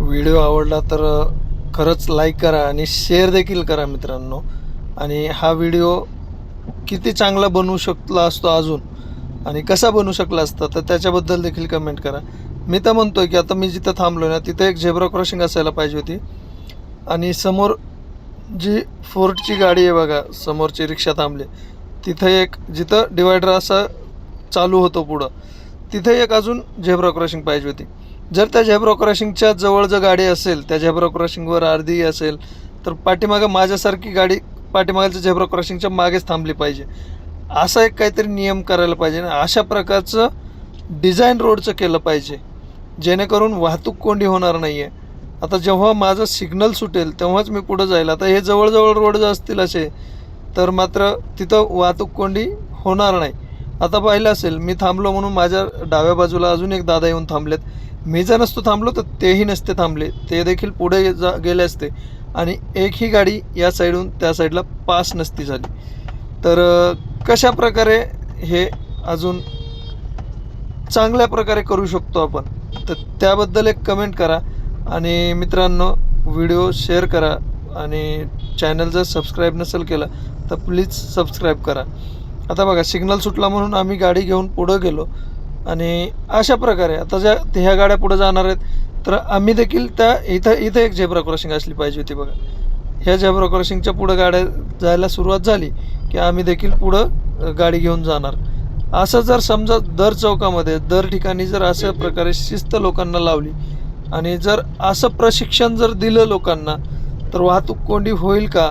Video आवडला तर खरंच लाईक करा आणि शेअर देखील करा मित्रांनो. आणि हा व्हिडिओ किती चांगला बनवू शकला असतो अजून आणि कसा बनवू शकला असता तर त्याच्याबद्दल देखील कमेंट करा. मी तर म्हणतोय की आता मी जिथं थांबलो ना तिथं एक झेब्रा क्रॉसिंग असायला पाहिजे होती. आणि समोर जी फोर्डची गाडी आहे बघा, समोरची रिक्षा थांबली तिथं एक, जिथं डिवायडर असा चालू होतो पुढं, तिथे एक अजून झेब्रा क्रॉसिंग पाहिजे होती. जर त्या झेब्रा क्रॉसिंगच्या जवळ जर गाडी असेल, त्या झेब्रा क्रॉसिंगवर अर्धी असेल, तर पाठीमागं माझ्यासारखी गाडी पाठीमागच्या झेब्रा क्रॉसिंगच्या मागेच थांबली पाहिजे. असा एक काहीतरी नियम करायला पाहिजे ना. अशा प्रकारचं डिझाईन रोडचं केलं पाहिजे, जेणेकरून वाहतूक कोंडी होणार नाही आहे. आता जेव्हा माझं सिग्नल सुटेल तेव्हाच मी पुढं जाईल. आता हे जवळजवळ रोड जर असतील असे तर मात्र तिथं वाहतूक कोंडी होणार नाही. आता पाहिलं असेल, मी थांबलो म्हणून माझ्या डाव्या बाजूला अजून एक दादा येऊन थांबलेत. मी जर नसतो थांबलो तर तेही नसते थांबले, ते देखील पुढे गेले असते आणि एकही गाडी या साईडहून त्या साईडला पास नसती झाली. तर कशा प्रकारे हे अजून चांगल्या प्रकारे करू शकतो आपण, तर त्याबद्दल एक कमेंट करा. आणि मित्रांनो, व्हिडिओ शेअर करा आणि चॅनल जर सबस्क्राईब नसेल केलं तर प्लीज सबस्क्राईब करा. आता बघा, सिग्नल सुटला म्हणून आम्ही गाडी घेऊन पुढं गेलो आणि अशा प्रकारे आता ज्या ह्या गाड्या पुढं जाणार आहेत तर आम्ही देखील त्या इथं एक झेब्रा क्रॉसिंग असली पाहिजे होती बघा. ह्या झेब्रा क्रॉसिंगच्या पुढं गाड्या जायला सुरुवात झाली की आम्ही देखील पुढं गाडी घेऊन जाणार. असं जर समजा दर चौकामध्ये, दर ठिकाणी जर अशा प्रकारे शिस्त लोकांना लावली आणि जर असं प्रशिक्षण जर दिलं लोकांना तर वाहतूक कोंडी होईल का